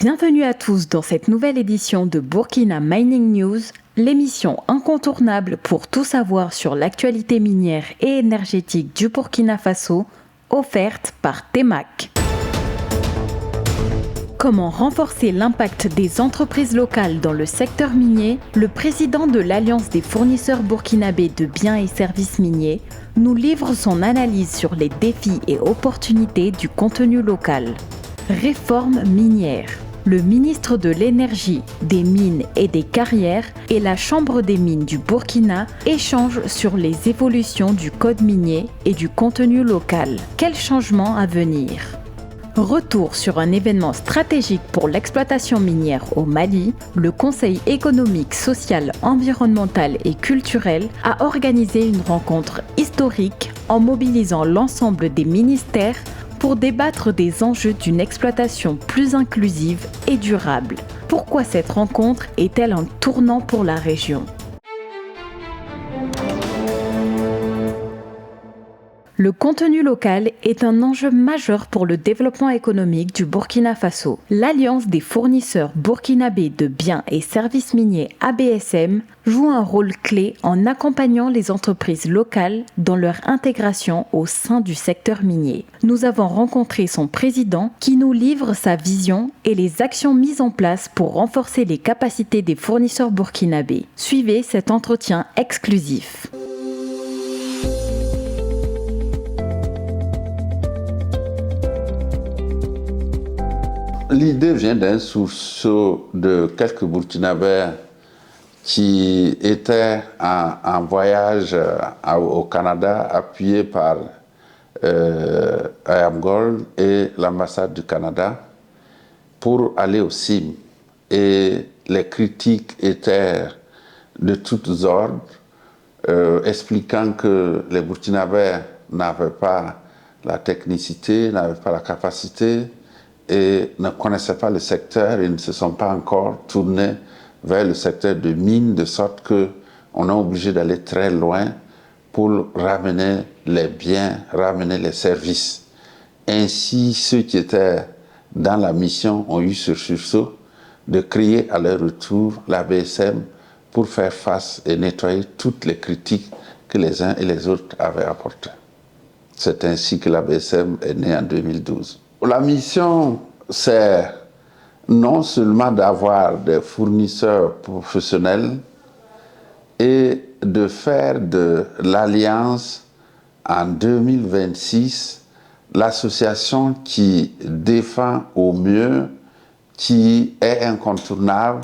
Bienvenue à tous dans cette nouvelle édition de Burkina Mining News, l'émission incontournable pour tout savoir sur l'actualité minière et énergétique du Burkina Faso, offerte par TEMAC. Comment renforcer l'impact des entreprises locales dans le secteur minier? Le président de l'Alliance des fournisseurs burkinabés de biens et services miniers nous livre son analyse sur les défis et opportunités du contenu local. Réforme minière. Le ministre de l'Énergie, des Mines et des Carrières et la Chambre des mines du Burkina échangent sur les évolutions du code minier et du contenu local. Quels changements à venir? Retour sur un événement stratégique pour l'exploitation minière au Mali, le Conseil économique, social, environnemental et culturel a organisé une rencontre historique en mobilisant l'ensemble des ministères pour débattre des enjeux d'une exploitation plus inclusive et durable. Pourquoi cette rencontre est-elle un tournant pour la région ? Le contenu local est un enjeu majeur pour le développement économique du Burkina Faso. L'Alliance des fournisseurs burkinabés de biens et services miniers ABSM joue un rôle clé en accompagnant les entreprises locales dans leur intégration au sein du secteur minier. Nous avons rencontré son président qui nous livre sa vision et les actions mises en place pour renforcer les capacités des fournisseurs burkinabés. Suivez cet entretien exclusif. L'idée vient d'un sursaut de quelques Burkinabés qui étaient en voyage au Canada, appuyés par IAM Gold et l'ambassade du Canada, pour aller au CIM. Et les critiques étaient de toutes ordres, expliquant que les Burkinabés n'avaient pas la technicité, n'avaient pas la capacité, et ne connaissaient pas le secteur et ne se sont pas encore tournés vers le secteur de mines, de sorte qu'on est obligé d'aller très loin pour ramener les biens, ramener les services. Ainsi, ceux qui étaient dans la mission ont eu ce sursaut de créer à leur retour l'ABSM pour faire face et nettoyer toutes les critiques que les uns et les autres avaient apportées. C'est ainsi que l'ABSM est né en 2012. La mission, c'est non seulement d'avoir des fournisseurs professionnels et de faire de l'Alliance en 2026 l'association qui défend au mieux, qui est incontournable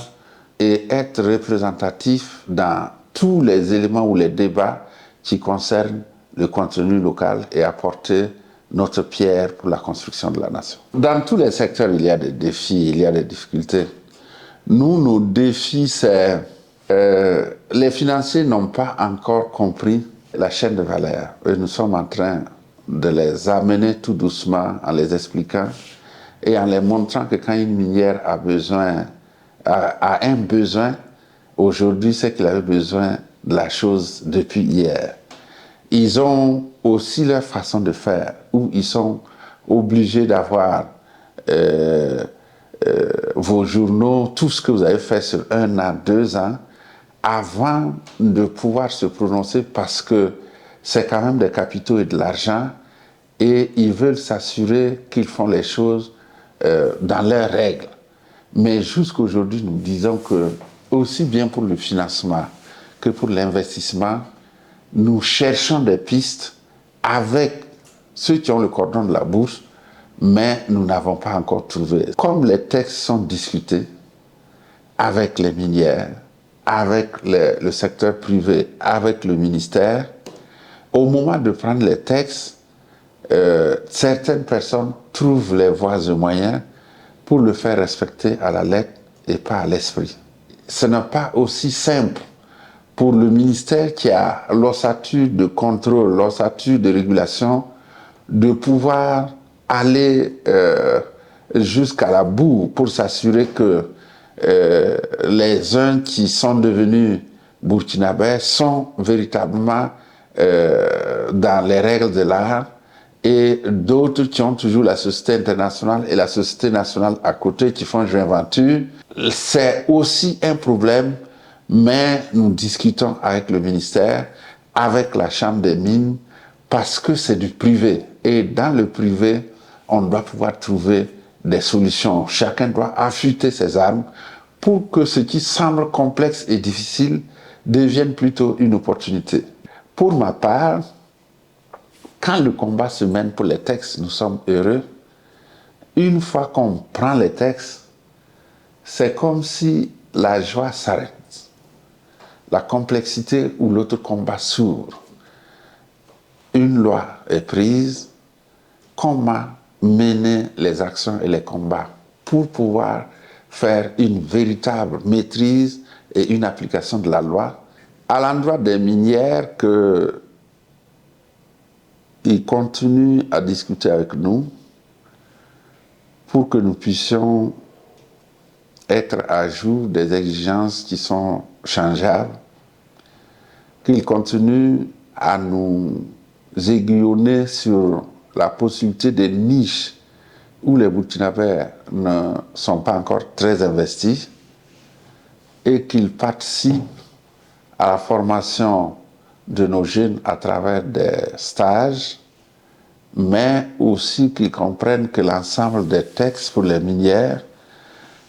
et être représentatif dans tous les éléments ou les débats qui concernent le contenu local et apporter notre pierre pour la construction de la nation. Dans tous les secteurs, il y a des défis, il y a des difficultés. Nous, nos défis, c'est les financiers n'ont pas encore compris la chaîne de valeur. Et nous sommes en train de les amener tout doucement en les expliquant et en les montrant que quand une minière a un besoin, aujourd'hui, c'est qu'il avait besoin de la chose depuis hier. Ils ont aussi leur façon de faire, où ils sont obligés d'avoir vos journaux, tout ce que vous avez fait sur 1 an, 2 ans, avant de pouvoir se prononcer parce que c'est quand même des capitaux et de l'argent et ils veulent s'assurer qu'ils font les choses dans leurs règles. Mais jusqu'aujourd'hui, nous disons que, aussi bien pour le financement que pour l'investissement, nous cherchons des pistes avec ceux qui ont le cordon de la bourse, mais nous n'avons pas encore trouvé. Comme les textes sont discutés avec les minières, avec le secteur privé, avec le ministère, au moment de prendre les textes, certaines personnes trouvent les voies et moyens pour le faire respecter à la lettre et pas à l'esprit. Ce n'est pas aussi simple pour le ministère qui a l'ossature de contrôle, l'ossature de régulation, de pouvoir aller jusqu'à la boue pour s'assurer que les uns qui sont devenus burkinabés sont véritablement dans les règles de l'art et d'autres qui ont toujours la société internationale et la société nationale à côté qui font joint venture. C'est aussi un problème, mais nous discutons avec le ministère, avec la Chambre des mines, parce que c'est du privé. Et dans le privé, on doit pouvoir trouver des solutions. Chacun doit affûter ses armes pour que ce qui semble complexe et difficile devienne plutôt une opportunité. Pour ma part, quand le combat se mène pour les textes, nous sommes heureux. Une fois qu'on prend les textes, c'est comme si la joie s'arrête. La complexité ou l'autre combat s'ouvre. Une loi est prise. Comment mener les actions et les combats pour pouvoir faire une véritable maîtrise et une application de la loi à l'endroit des minières qu'ils continuent à discuter avec nous pour que nous puissions être à jour des exigences qui sont changeables, qu'ils continuent à nous aiguillonner sur la possibilité des niches où les Burkinabés ne sont pas encore très investis et qu'ils participent à la formation de nos jeunes à travers des stages, mais aussi qu'ils comprennent que l'ensemble des textes pour les minières,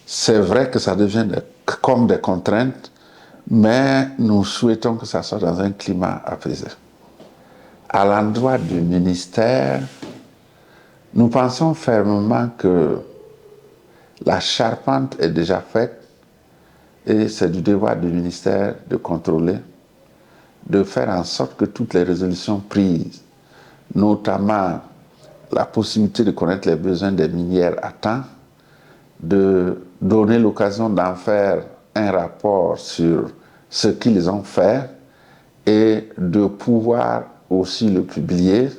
c'est vrai que ça devient comme des contraintes, mais nous souhaitons que ça soit dans un climat apaisé. À l'endroit du ministère, nous pensons fermement que la charpente est déjà faite et c'est du devoir du ministère de contrôler, de faire en sorte que toutes les résolutions prises, notamment la possibilité de connaître les besoins des minières à temps, de donner l'occasion d'en faire un rapport sur ce qu'ils ont fait et de pouvoir aussi le publier,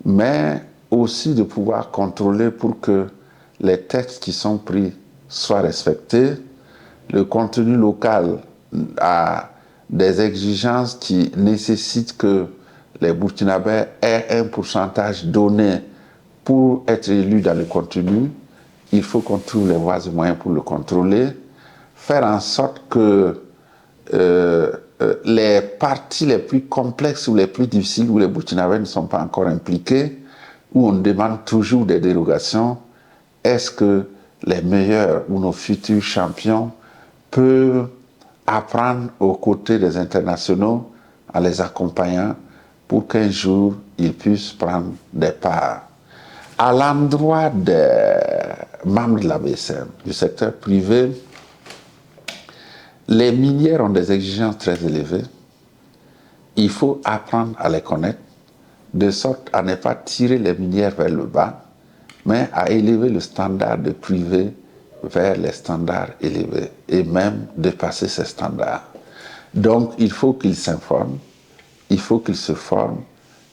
mais aussi de pouvoir contrôler pour que les textes qui sont pris soient respectés. Le contenu local a des exigences qui nécessitent que les Burkinabés aient un pourcentage donné pour être élus dans le contenu. Il faut qu'on trouve les voies et moyens pour le contrôler, faire en sorte que les parties les plus complexes ou les plus difficiles où les Burkinabés ne sont pas encore impliqués, où on demande toujours des dérogations, est-ce que les meilleurs ou nos futurs champions peuvent apprendre aux côtés des internationaux en les accompagnant pour qu'un jour ils puissent prendre des parts. À l'endroit des membres de la BSM, du secteur privé, les minières ont des exigences très élevées. Il faut apprendre à les connaître, de sorte à ne pas tirer les minières vers le bas, mais à élever le standard de privé vers les standards élevés et même dépasser ces standards. Donc il faut qu'ils s'informent, il faut qu'ils se forment,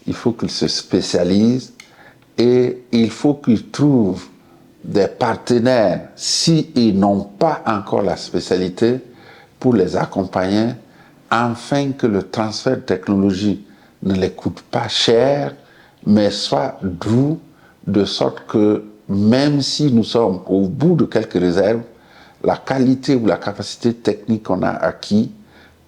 il faut qu'ils se spécialisent et il faut qu'ils trouvent des partenaires, s'ils n'ont pas encore la spécialité, pour les accompagner, afin que le transfert de technologie ne les coûte pas cher, mais soit doux, de sorte que même si nous sommes au bout de quelques réserves, la qualité ou la capacité technique qu'on a acquis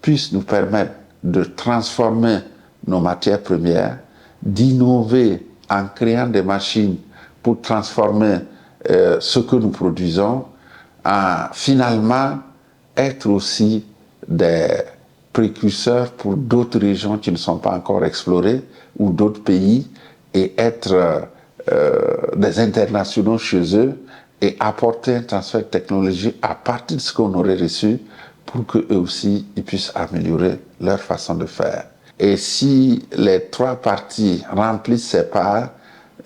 puisse nous permettre de transformer nos matières premières, d'innover en créant des machines pour transformer ce que nous produisons, à finalement être aussi des précurseurs pour d'autres régions qui ne sont pas encore explorées ou d'autres pays et être des internationaux chez eux et apporter un transfert de technologie à partir de ce qu'on aurait reçu pour qu'eux aussi ils puissent améliorer leur façon de faire. Et si les trois parties remplissent ces parts,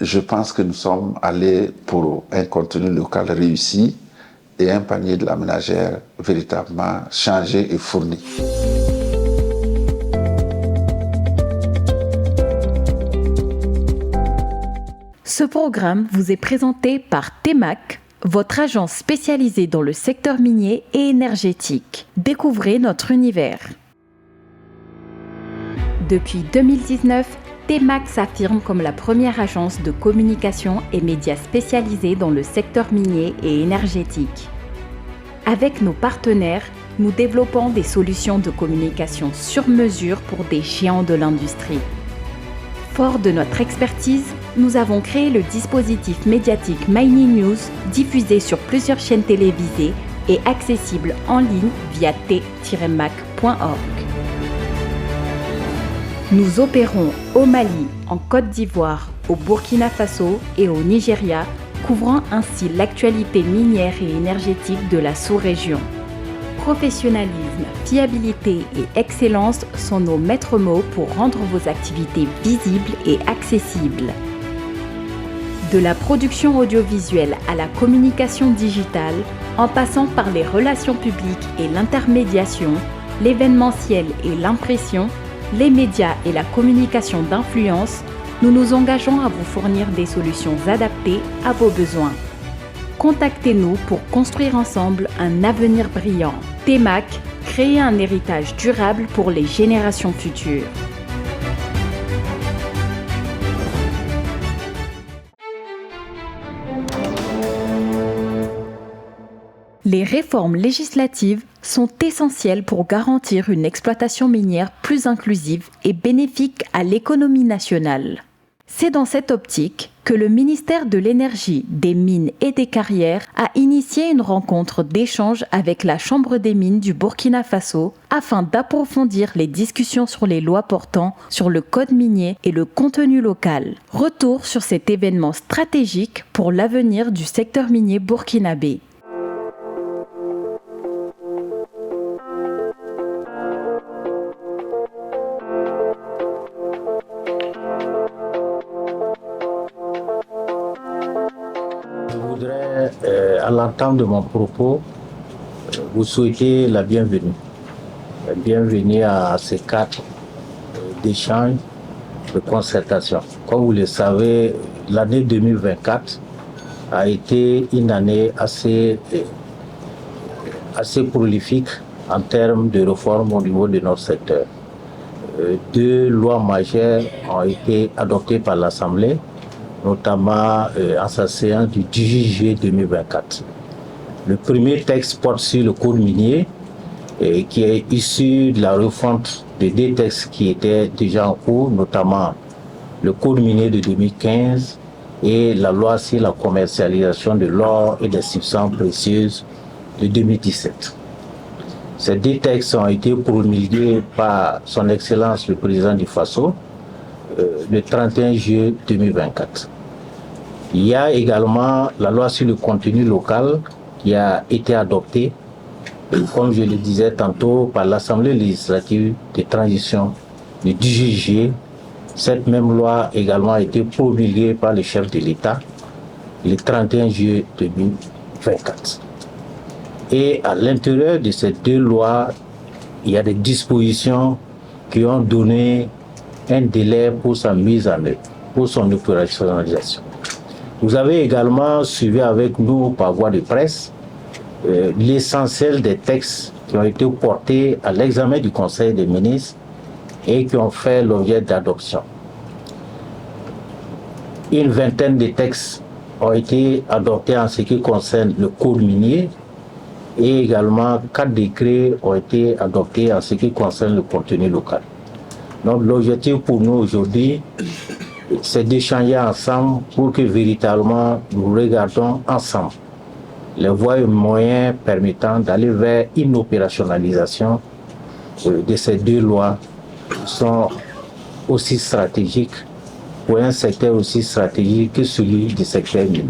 je pense que nous sommes allés pour un contenu local réussi et un panier de la ménagère véritablement changé et fourni. Ce programme vous est présenté par TEMAC, votre agence spécialisée dans le secteur minier et énergétique. Découvrez notre univers. Depuis 2019, TMAC s'affirme comme la première agence de communication et médias spécialisée dans le secteur minier et énergétique. Avec nos partenaires, nous développons des solutions de communication sur mesure pour des géants de l'industrie. Fort de notre expertise, nous avons créé le dispositif médiatique Mining News, diffusé sur plusieurs chaînes télévisées et accessible en ligne via t-mac.org. Nous opérons au Mali, en Côte d'Ivoire, au Burkina Faso et au Nigeria, couvrant ainsi l'actualité minière et énergétique de la sous-région. Professionnalisme, fiabilité et excellence sont nos maîtres mots pour rendre vos activités visibles et accessibles. De la production audiovisuelle à la communication digitale, en passant par les relations publiques et l'intermédiation, l'événementiel et l'impression, les médias et la communication d'influence, nous nous engageons à vous fournir des solutions adaptées à vos besoins. Contactez-nous pour construire ensemble un avenir brillant. TMAC, créer un héritage durable pour les générations futures. Les réformes législatives sont essentielles pour garantir une exploitation minière plus inclusive et bénéfique à l'économie nationale. C'est dans cette optique que le ministère de l'Énergie, des Mines et des Carrières a initié une rencontre d'échange avec la Chambre des mines du Burkina Faso afin d'approfondir les discussions sur les lois portant sur le code minier et le contenu local. Retour sur cet événement stratégique pour l'avenir du secteur minier burkinabé. À l'entame de mon propos, vous souhaitez la bienvenue. Bienvenue à ces cadres d'échange, de concertation. Comme vous le savez, l'année 2024 a été une année assez prolifique en termes de réformes au niveau de notre secteur. Deux lois majeures ont été adoptées par l'Assemblée, notamment en sa séance du 18 juillet 2024. Le premier texte porte sur le code minier, qui est issu de la refonte de deux textes qui étaient déjà en cours, notamment le code minier de 2015 et la loi sur la commercialisation de l'or et des substances précieuses de 2017. Ces deux textes ont été promulgués par son Excellence le Président du Faso le 31 juillet 2024. Il y a également la loi sur le contenu local qui a été adoptée, comme je le disais tantôt, par l'Assemblée législative de transition le 18 juillet. Cette même loi également a été promulguée par le chef de l'État le 31 juillet 2024. Et à l'intérieur de ces deux lois, il y a des dispositions qui ont donné un délai pour sa mise en œuvre, pour son opérationnalisation. Vous avez également suivi avec nous par voie de presse l'essentiel des textes qui ont été portés à l'examen du Conseil des ministres et qui ont fait l'objet d'adoption. Une vingtaine de textes ont été adoptés en ce qui concerne le code minier et également 4 décrets ont été adoptés en ce qui concerne le contenu local. Donc l'objectif pour nous aujourd'hui, c'est d'échanger ensemble pour que véritablement nous regardons ensemble les voies et moyens permettant d'aller vers une opérationnalisation de ces deux lois qui sont aussi stratégiques pour un secteur aussi stratégique que celui du secteur minier.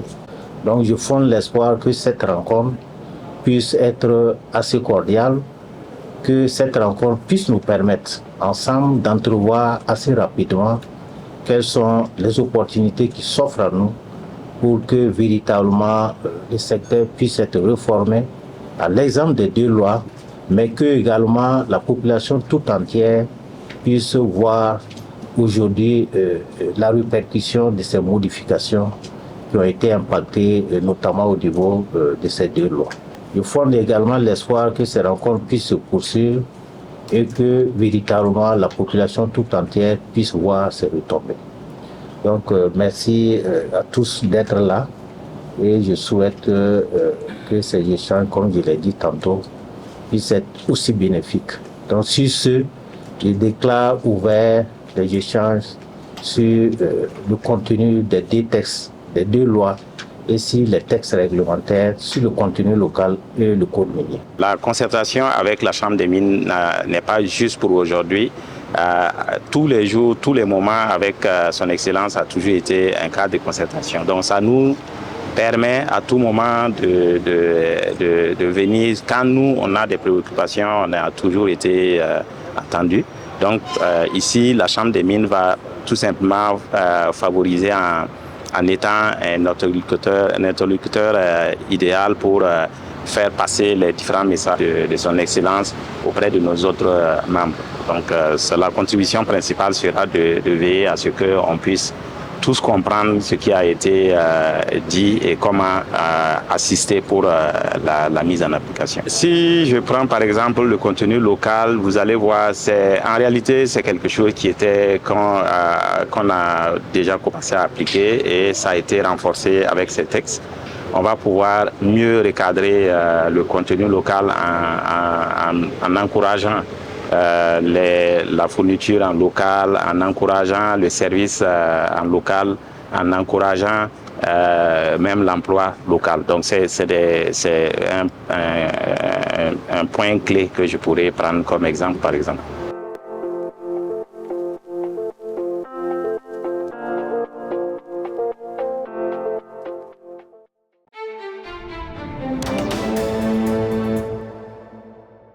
Donc je fonde l'espoir que cette rencontre puisse être assez cordiale, que cette rencontre puisse nous permettre ensemble d'entrevoir assez rapidement quelles sont les opportunités qui s'offrent à nous pour que véritablement le secteur puisse être réformé à l'exemple des deux lois, mais que également la population tout entière puisse voir aujourd'hui la répercussion de ces modifications qui ont été impactées notamment au niveau de ces deux lois. Je fonde également l'espoir que ces rencontres puissent se poursuivre et que véritablement la population tout entière puisse voir ses retombées. Donc merci à tous d'être là et je souhaite que ces échanges, comme je l'ai dit tantôt, puissent être aussi bénéfiques. Donc sur ce, je déclare ouvert les échanges sur le contenu des deux textes, des deux lois, et sur les textes réglementaires sur le contenu local et le code minier. La concertation avec la Chambre des mines n'est pas juste pour aujourd'hui. Tous les jours, tous les moments avec son Excellence a toujours été un cadre de concertation. Donc ça nous permet à tout moment de venir. Quand nous, on a des préoccupations, on a toujours été attendus. Donc ici, la Chambre des mines va tout simplement favoriser en étant un interlocuteur idéal pour faire passer les différents messages de son Excellence auprès de nos autres membres. Donc la contribution principale sera de veiller à ce qu'on puisse tous comprendre ce qui a été dit et comment assister pour la mise en application. Si je prends par exemple le contenu local, vous allez voir, en réalité c'est quelque chose qui était qu'on a déjà commencé à appliquer et ça a été renforcé avec ces textes. On va pouvoir mieux recadrer le contenu local en encourageant la fourniture en local, en encourageant le service en local, en encourageant même l'emploi local. Donc c'est un point clé que je pourrais prendre comme exemple par exemple.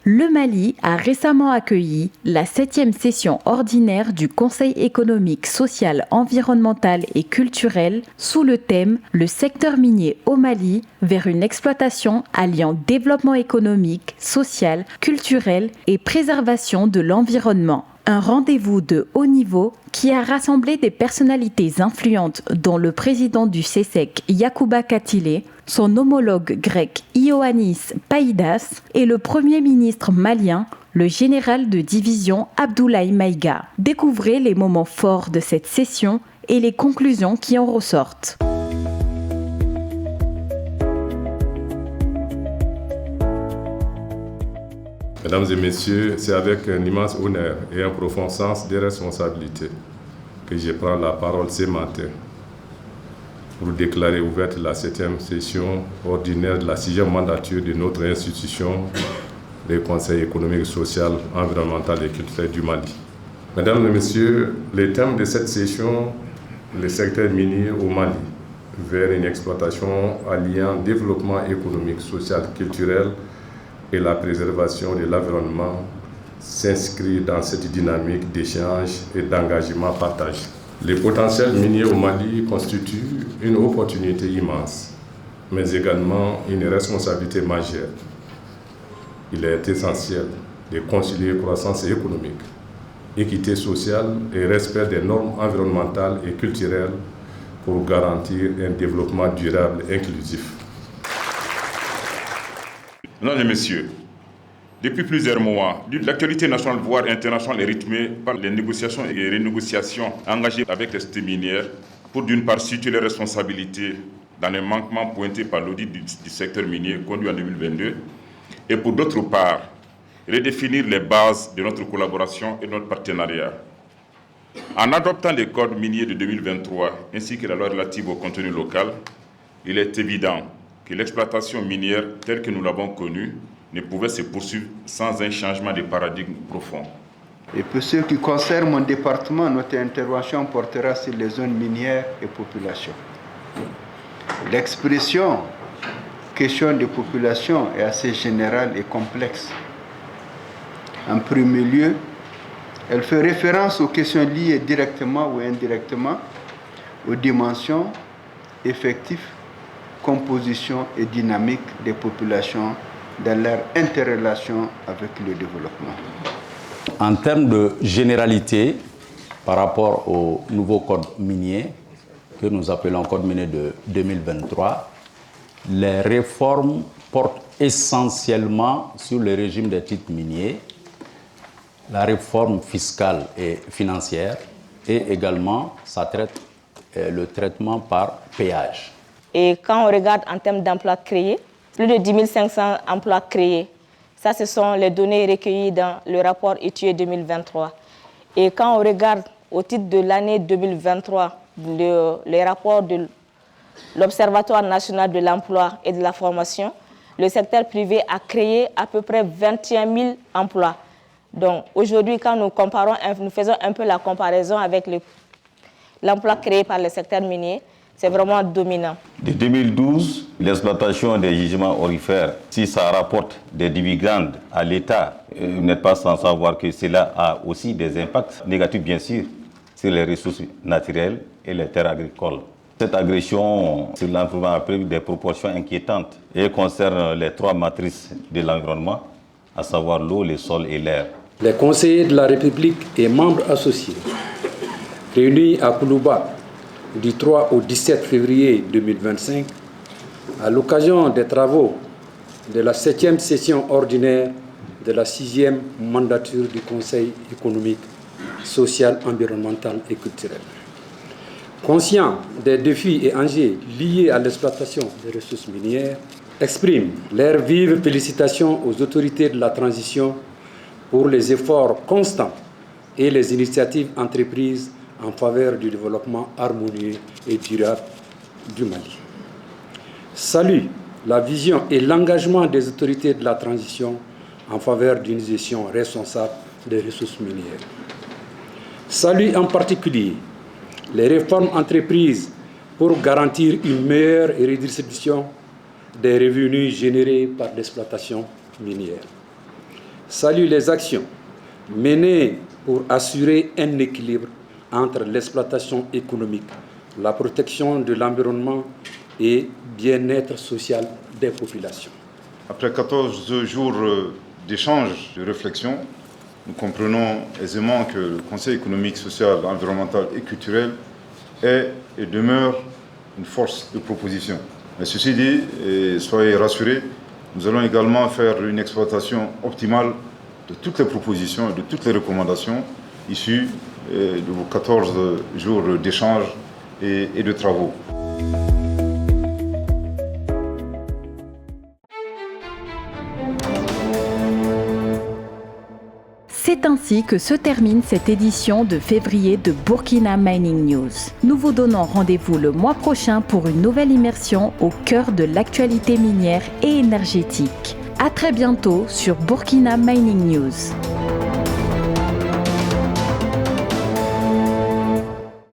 Le Mali a récemment accueilli la 7e session ordinaire du Conseil économique, social, environnemental et culturel sous le thème « Le secteur minier au Mali vers une exploitation alliant développement économique, social, culturel et préservation de l'environnement ». Un rendez-vous de haut niveau qui a rassemblé des personnalités influentes dont le président du CESEC, Yacouba Katile, son homologue grec Ioannis Païdas et le premier ministre malien, le général de division Abdoulaye Maïga. Découvrez les moments forts de cette session et les conclusions qui en ressortent. Mesdames et messieurs, c'est avec un immense honneur et un profond sens de responsabilité que je prends la parole ce matin pour déclarer ouverte la 7e session ordinaire de la 6e mandature de notre institution, le Conseil économique, social, environnemental et culturel du Mali. Mesdames et messieurs, le thème de cette session, le secteur minier au Mali, vers une exploitation alliant développement économique, social, culturel et la préservation de l'environnement, s'inscrit dans cette dynamique d'échange et d'engagement partagé. Le potentiel minier au Mali constitue une opportunité immense, mais également une responsabilité majeure. Il est essentiel de concilier croissance économique, équité sociale et respect des normes environnementales et culturelles pour garantir un développement durable et inclusif. Mesdames et messieurs, depuis plusieurs mois, l'actualité nationale voire internationale est rythmée par les négociations et renégociations engagées avec les sociétés minières pour d'une part situer les responsabilités dans les manquements pointés par l'audit du secteur minier conduit en 2022 et pour d'autre part redéfinir les bases de notre collaboration et de notre partenariat. En adoptant les codes miniers de 2023 ainsi que la loi relative au contenu local, il est évident que l'exploitation minière telle que nous l'avons connue ne pouvait se poursuivre sans un changement de paradigme profond. Et pour ce qui concerne mon département, notre intervention portera sur les zones minières et populations. L'expression question de population est assez générale et complexe. En premier lieu, elle fait référence aux questions liées directement ou indirectement aux dimensions, effectifs, composition et dynamique des populations dans leur interrelation avec le développement. En termes de généralité, par rapport au nouveau code minier, que nous appelons code minier de 2023, les réformes portent essentiellement sur le régime des titres miniers, la réforme fiscale et financière et également ça traite le traitement par péage. Et quand on regarde en termes d'emplois créés, plus de 10 500 emplois créés. Ça, ce sont les données recueillies dans le rapport étudié 2023. Et quand on regarde au titre de l'année 2023, les rapports de l'Observatoire national de l'emploi et de la formation, le secteur privé a créé à peu près 21 000 emplois. Donc aujourd'hui, quand nous faisons un peu la comparaison avec l'emploi créé par le secteur minier, c'est vraiment dominant. De 2012, l'exploitation des gisements aurifères, si ça rapporte des dividendes à l'État, vous n'êtes pas sans savoir que cela a aussi des impacts négatifs, bien sûr, sur les ressources naturelles et les terres agricoles. Cette agression sur l'environnement a pris des proportions inquiétantes et concerne les 3 matrices de l'environnement, à savoir l'eau, le sol et l'air. Les conseillers de la République et membres associés, réunis à Koulouba du 3 au 17 février 2025, à l'occasion des travaux de la 7e session ordinaire de la 6e mandature du Conseil économique, social, environnemental et culturel. Conscients des défis et enjeux liés à l'exploitation des ressources minières, expriment leurs vives félicitations aux autorités de la transition pour les efforts constants et les initiatives entreprises en faveur du développement harmonieux et durable du Mali. Salue la vision et l'engagement des autorités de la transition en faveur d'une gestion responsable des ressources minières. Salue en particulier les réformes entreprises pour garantir une meilleure redistribution des revenus générés par l'exploitation minière. Salue les actions menées pour assurer un équilibre entre l'exploitation économique, la protection de l'environnement et bien-être social des populations. Après 14 jours d'échanges, de réflexion, nous comprenons aisément que le Conseil économique, social, environnemental et culturel est et demeure une force de proposition. Mais ceci dit, et soyez rassurés, nous allons également faire une exploitation optimale de toutes les propositions et de toutes les recommandations issues de vos 14 jours d'échanges et de travaux. C'est ainsi que se termine cette édition de février de Burkina Mining News. Nous vous donnons rendez-vous le mois prochain pour une nouvelle immersion au cœur de l'actualité minière et énergétique. À très bientôt sur Burkina Mining News.